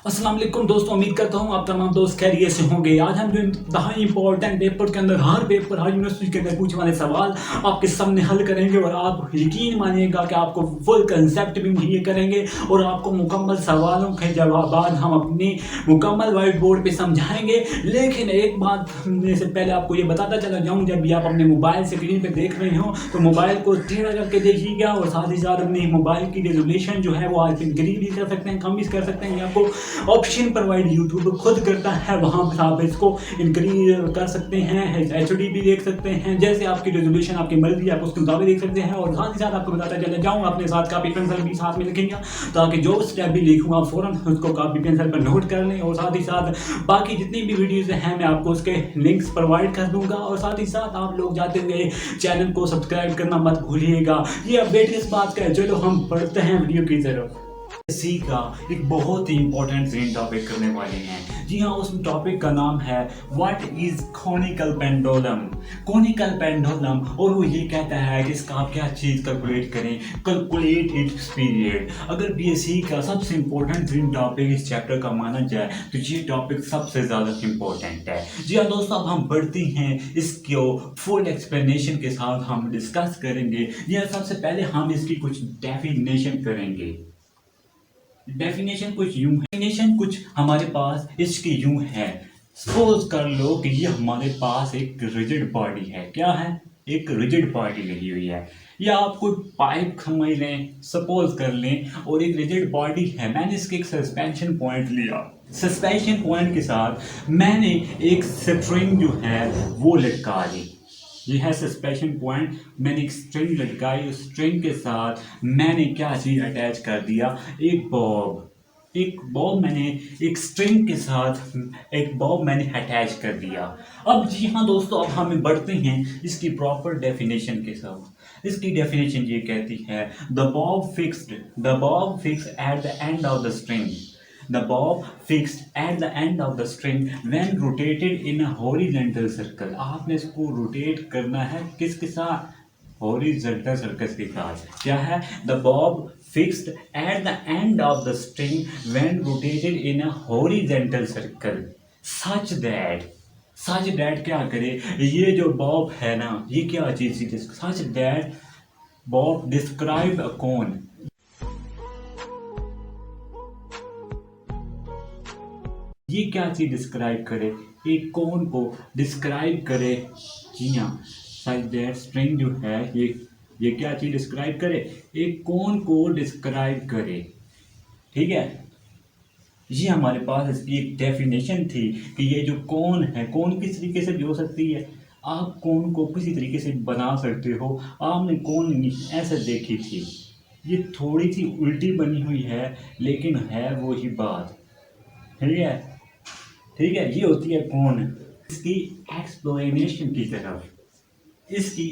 अस्सलाम वालेकुम दोस्तों, उम्मीद करता हूँ आप तमाम दोस्त खैरियत से होंगे। आज हम जो इंतहाई इंपॉर्टेंट पेपर के अंदर हर यूनिवर्सिटी के अंदर पूछने वाले सवाल आपके सामने हल करेंगे और आप यकीन मानिएगा कि आपको फुल कंसेप्ट भी मुहैया करेंगे और आपको मुकम्मल सवालों के जवाब हम अपनी मुकम्मल वाइट बोर्ड पर समझाएंगे। लेकिन एक बात से पहले आपको ये बताता चला जाऊँ, जब भी आप अपने मोबाइल स्क्रीन पर देख रहे हो तो मोबाइल को टेढ़ा करके देखिएगा और साथ ही साथ अपनी मोबाइल की रेजोल्यूशन जो है वो आप इंक्रीज भी कर सकते हैं, कम भी कर सकते हैं। आपको ऑप्शन प्रोवाइड यूट्यूब खुद करता है, वहां पर आप इसको इंक्रीज कर सकते हैं, HD भी देख सकते हैं, जैसे आपकी रेजोल्यूशन आपकी मर्जी आप उसके मुताबिक देख सकते हैं। और साथ ही साथ आपको बताता चला जाऊँ, अपने साथ कापी पेंसिल भी साथ में रखेंगे ताकि जो स्टेप भी लिखूंगा फौरन उसको कापी पेंसिल पर नोट कर लें। और साथ ही साथ बाकी जितनी भी वीडियोज हैं मैं आपको उसके लिंक्स प्रोवाइड कर दूंगा। और साथ ही साथ आप लोग जाते हुए चैनल को सब्सक्राइब करना मत भूलिएगा। ये अपडेट किस बात का है, चलो हम बढ़ते हैं वीडियो की तरफ। सी का एक बहुत ही इंपॉर्टेंट टॉपिक करने वाले हैं। जी हाँ, उस टॉपिक का नाम है what is conical pendulum. Conical pendulum, और वो ये कहता है कि इसका आप क्या चीज़ कैलकुलेट करें, कैलकुलेट इट्स पीरियड। अगर BSc का सबसे इंपॉर्टेंट टॉपिक इस चैप्टर का माना जाए तो ये टॉपिक सबसे ज़्यादा इंपॉर्टेंट है। जी हाँ दोस्तों, अब हम बढ़ते हैं इसको फुल एक्सप्लेनेशन के साथ हम डिस्कस करेंगे। जी हाँ, सबसे पहले हम इसकी कुछ डेफिनेशन करेंगे। डेफिनेशन कुछ हमारे पास इसकी यूं है। सपोज कर लो कि ये हमारे पास एक रिजिड बॉडी है। क्या है? एक रिजिड बॉडी लगी हुई है, या आप कोई पाइप समझ लें, सपोज कर लें, और एक रिजिड बॉडी है। मैंने इसके एक सस्पेंशन पॉइंट लिया, सस्पेंशन पॉइंट के साथ मैंने एक स्ट्रिंग जो है वो लटका ली। ये है सस्पेंशन पॉइंट, मैंने एक स्ट्रिंग लटकाई, उस स्ट्रिंग के साथ मैंने क्या चीज़ अटैच कर दिया, एक बॉब मैंने एक स्ट्रिंग के साथ एक बॉब मैंने अटैच कर दिया। अब जी हाँ दोस्तों, अब हम बढ़ते हैं इसकी प्रॉपर डेफिनेशन के साथ। इसकी डेफिनेशन ये कहती है the Bob fixed at the end of the string, the bob fixed at the end of the string when rotated in a horizontal circle। आपने इसको रोटेट करना है किसके साथ? horizontal circle के साथ। क्या है? the bob fixed at the end of the string when rotated in a horizontal circle such that क्या करे, ये जो बॉब है ना, ये क्या चीज थी? such that bob describe a cone। ये क्या चीज डिस्क्राइब करे? एक कोन को डिस्क्राइब करे। जी हाँ, सच दैट स्ट्रिंग जो है ये क्या चीज डिस्क्राइब करे? एक कोन को डिस्क्राइब करे। ठीक है, ये हमारे पास इसकी एक डेफिनेशन थी कि ये जो कोन है, कोन किस तरीके से भी हो सकती है। आप कोन को किसी तरीके से बना सकते हो। आपने कोन ऐसे देखी थी, ये थोड़ी सी उल्टी बनी हुई है लेकिन है वो ही बात। ठीक है, ये होती है कौन। इसकी एक्सप्लेनेशन की तरफ, इसकी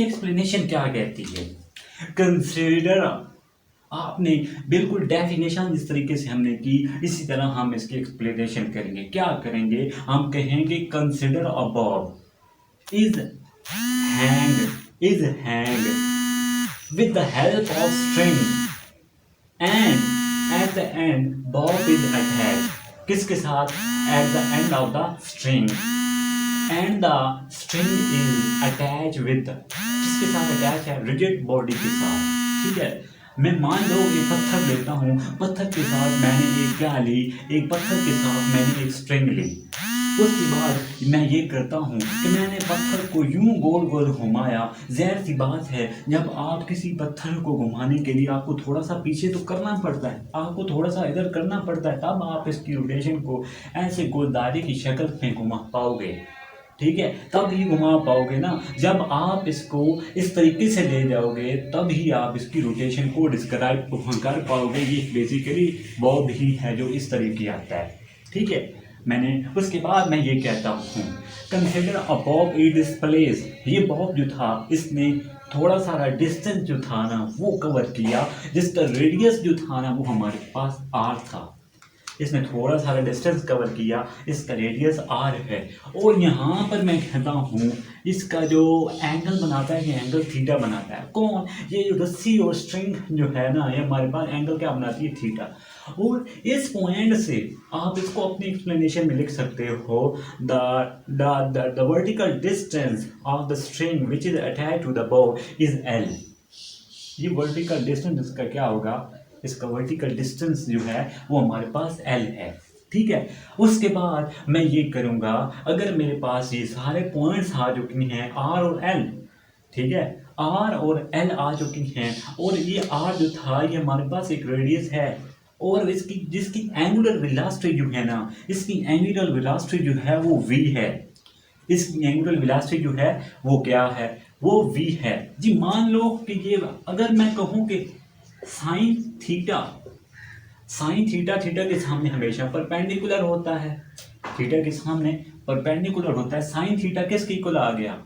एक्सप्लेनेशन क्या कहती है? कंसीडर, आपने बिल्कुल डेफिनेशन जिस तरीके से हमने की इसी तरह हम इसकी एक्सप्लेनेशन करेंगे। क्या करेंगे? हम कहेंगे consider a Bob is hang with the help of string and at the end bob is attached। किसके साथ? at the end of the string and the string is attached with, किसके साथ अटैच है? rigid body के साथ। ठीक है, मैं मान लो ये पत्थर लेता हूँ, पत्थर के साथ मैंने एक क्या ली, एक पत्थर के साथ मैंने एक स्ट्रिंग ली। उसके बाद मैं ये करता हूँ कि मैंने पत्थर को यूं गोल गोल घुमाया। ज़ाहिर सी बात है, जब आप किसी पत्थर को घुमाने के लिए आपको थोड़ा सा पीछे तो करना पड़ता है, आपको थोड़ा सा इधर करना पड़ता है, तब आप इसकी रोटेशन को ऐसे गोलदारे की शक्ल में घुमा पाओगे। ठीक है, तब ही घुमा पाओगे ना। जब आप इसको इस तरीके से ले जाओगे तब ही आप इसकी रोटेशन को डिस्क्राइब कर पाओगे। ये बेसिकली बॉब ही है जो इस तरीके आता है। ठीक है, मैंने उसके बाद मैं ये कहता हूँ consider a Bob it is place. ये बॉब जो था इसने थोड़ा सारा डिस्टेंस जो था ना वो कवर किया, जिसका रेडियस जो था ना वो हमारे पास r था। इसने थोड़ा सारा डिस्टेंस कवर किया, इसका रेडियस r है। और यहाँ पर मैं कहता हूँ इसका जो एंगल बनाता है, ये एंगल थीटा बनाता है। कौन? ये जो रस्सी और स्ट्रिंग जो है ना, ये हमारे पास एंगल क्या बनाती है? थीटा। और इस पॉइंट से आप इसको अपनी एक्सप्लेनेशन में लिख सकते हो, the vertical distance of the string which is attach to the bow is L. ये वर्टिकल डिस्टेंस इसका क्या होगा? इसका वर्टिकल डिस्टेंस जो है वो हमारे पास एल है। ठीक है। उसके बाद मैं ये करूँगा, अगर मेरे पास ये सारे पॉइंट्स आ चुके हैं आर और एल, ठीक है, आर और एल आ चुके हैं, और ये आर जो था ये हमारे पास एक रेडियस है, और इसकी जिसकी एंगुलर वेलोसिटी जो है ना, इसकी एंगुलर वेलोसिटी जो है वो v है। इसकी एंगुलर वेलोसिटी जो है वो क्या है? वो v है जी। मान लो कि ये, अगर मैं कहूँ कि साइन थीटा थीटा के सामने हमेशा परपेंडिकुलर होता है, थीटा के सामने परपेंडिकुलर होता है। साइन थीटा किसके इक्वल आ गया?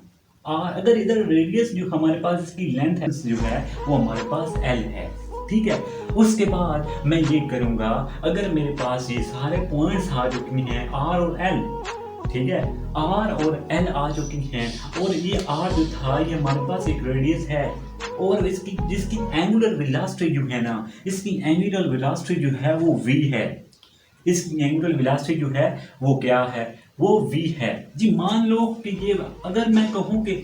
और अगर इधर रेडियस जो हमारे पास इसकी लेंथ है जो है वो हमारे पास एल है। ठीक है। उसके बाद मैं ये करूँगा, अगर मेरे पास ये सारे पॉइंट्स आ चुके हैं आर और एल, ठीक है, आर और एल आ चुकी हैं, और ये आर जो था ये हमारे पास एक रेडियस है, और इसकी जिसकी एंगुलर वेलोसिटी जो है ना, इसकी एंगुलर वेलोसिटी जो है वो v है। इसकी एंगुलर वेलोसिटी जो है वो क्या है? वो v है जी। मान लो कि ये, अगर मैं कहूँ कि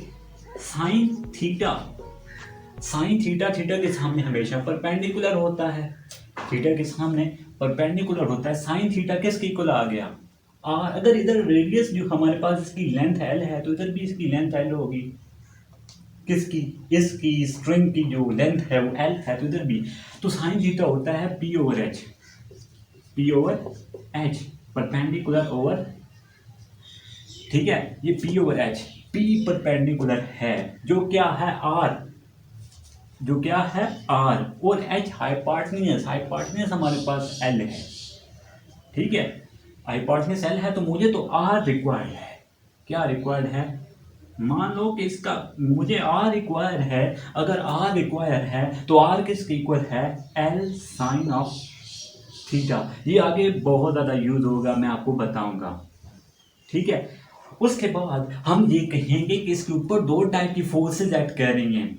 साइन थीटा थीटा के सामने हमेशा परपेंडिकुलर होता है, थीटा के सामने परपेंडिकुलर होता है। साइन थीटा किसके इक्वल आ गया? और अगर इधर रेडियस जो हमारे पास इसकी लेंथ एल है, तो इधर भी इसकी लेंथ एल होगी। किसकी? इसकी स्ट्रिंग की जो लेंथ है वो एल है, तो इधर भी तो साइन थीटा होता है P over H, perpendicular over, ठीक है, ये P over H, P perpendicular है जो क्या है? आर, जो क्या है? आर, और एच हाइपोटेन्यूस हमारे पास एल है। ठीक है, हाइपोटेन्यूस एल है, तो मुझे तो आर रिक्वायर्ड है। क्या रिक्वायर्ड है? मान लो कि इसका मुझे आर रिक्वायर है। अगर आर रिक्वायर है तो आर किसके इक्वल है? L sine of theta. ये आगे बहुत ज़्यादा यूज होगा, मैं आपको बताऊंगा। ठीक है। उसके बाद हम ये कहेंगे कि इसके ऊपर दो टाइप की फोर्सेज एक्ट कर रही हैं।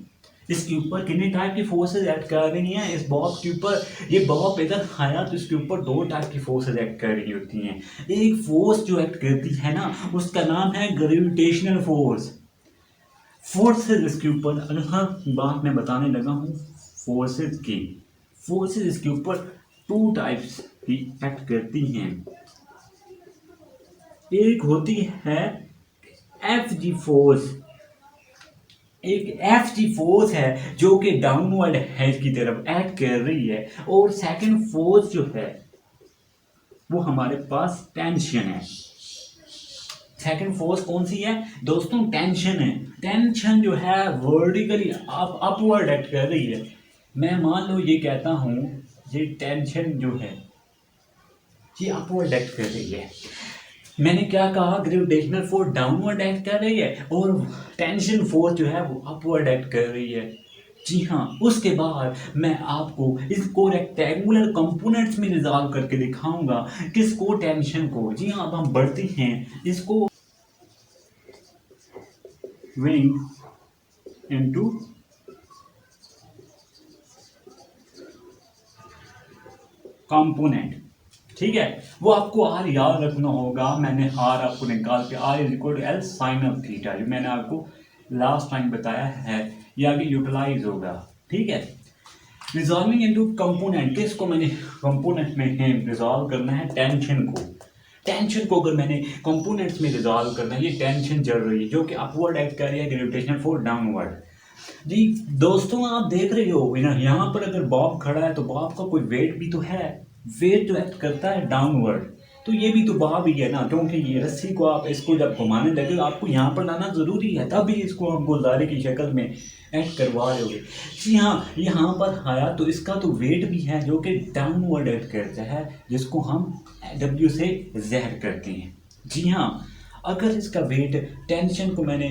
इसके ऊपर कितने टाइप की फोर्सेज एक्ट कर रही हैं? इस बॉब के ऊपर, ये बॉब इधर आया तो इसके ऊपर दो टाइप की फोर्सेज एक्ट कर रही होती हैं। एक फोर्स जो एक्ट करती है ना, उसका नाम है ग्रेविटेशनल फोर्सेज इसके ऊपर। अगर बात मैं बताने लगा हूँ फोर्सेज की, फोर्सेज इसके ऊपर टू टाइप्स की एक्ट करती हैं। एक होती है एफ जी फोर्स, एक एफ जी फोर्स है जो कि डाउनवर्ड हेड की तरफ एक्ट कर रही है, और सेकंड फोर्स जो है वो हमारे पास टेंशन है। सेकंड फोर्स कौन सी है दोस्तों? टेंशन है। टेंशन जो है वर्टिकली अपवर्ड एक्ट कर रही है। मैं मान लो ये कहता हूँ, ये टेंशन जो है ये अपवर्ड एक्ट कर रही है। मैंने क्या कहा? ग्रेविटेशनल फोर्स डाउनवर्ड एक्ट कर रही है, और टेंशन फोर्स जो है वो अपवर्ड एक्ट कर रही है। जी हाँ। उसके बाद मैं आपको इसको रेक्टेंगुलर कंपोनेंट्स में रिजॉल्व करके दिखाऊंगा। किसको? टेंशन को। जी हाँ। अब हम बढ़ते हैं इसको, विंग इनटू कंपोनेंट। ठीक है, वो आपको आर याद रखना होगा। मैंने आर आपको निकाल के, R is equal to L sine of theta, जो मैंने आपको लास्ट टाइम बताया है, ये आगे यूटिलाइज होगा। ठीक है। रिजॉल्विंग इनटू कंपोनेंट, किसको मैंने कंपोनेंट में रिजॉल्व करना है? टेंशन को। टेंशन को अगर मैंने कंपोनेंट्स में रिजॉल्व करना है, ये टेंशन चल रही है जो कि अपवर्ड एक्ट कर रही है, ग्रेविटेशनल फोर्स डाउनवर्ड। जी दोस्तों, आप देख रहे हो यहाँ पर अगर बॉब खड़ा है तो बॉब का कोई वेट भी तो है, वेट जो एक्ट करता है डाउनवर्ड, तो ये भी तो बॉब ही है ना, क्योंकि ये रस्सी को आप इसको जब घुमाने लगे आपको यहाँ पर लाना ज़रूरी है, तभी इसको हम गुलदारे की शक्ल में एक्ट करवा रहे होगे। जी हाँ, यहाँ पर आया तो इसका तो वेट भी है जो कि डाउनवर्ड एक्ट करता है, जिसको हम W से ज़हर करते हैं। जी हाँ। अगर इसका वेट टेंशन को मैंने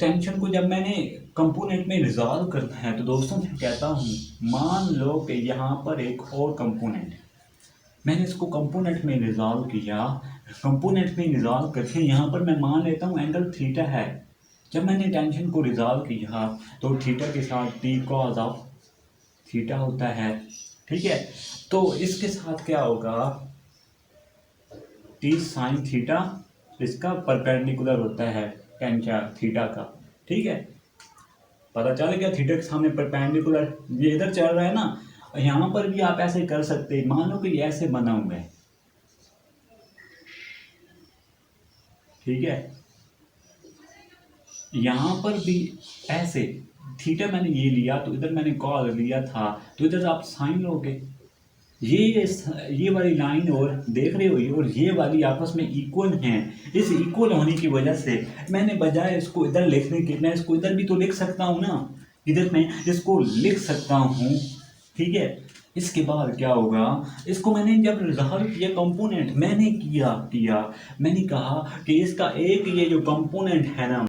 टेंशन को जब मैंने कंपोनेंट में रिजॉल्व करना है, तो दोस्तों मैं कहता हूँ, मान लो कि यहाँ पर एक और कंपोनेंट, मैंने इसको कंपोनेंट में रिजॉल्व किया। कंपोनेंट में रिजॉल्व करके यहाँ पर मैं मान लेता हूँ एंगल थीटा है। जब मैंने टेंशन को रिजॉल्व किया तो थीटा के साथ टी कॉज ऑफ थीटा होता है, ठीक है। तो इसके साथ क्या होगा, टी साइन थीटा, इसका परपेंडिकुलर होता है टेंशन थीटा का, ठीक है। पता चल गया थीटा के सामने परपेंडिकुलर, ये इधर चल रहा है ना। यहाँ पर भी आप ऐसे कर सकते हैं, मान लो कि ये ऐसे बना हुआ है, ठीक है। यहाँ पर भी ऐसे थीटा मैंने ये लिया तो इधर मैंने कॉल लिया था, तो इधर आप साइन लोगे। ये वाली लाइन और देख रहे हो, ये और ये वाली आपस में इक्वल हैं। इस इक्वल होने की वजह से मैंने बजाय इसको इधर लिखने के, मैं इसको इधर भी तो लिख सकता हूँ ना, इधर मैं इसको लिख सकता हूँ, ठीक है। इसके बाद क्या होगा, इसको मैंने जब रिजॉल्व किया कंपोनेंट मैंने किया मैंने कहा कि इसका एक ये जो कंपोनेंट है ना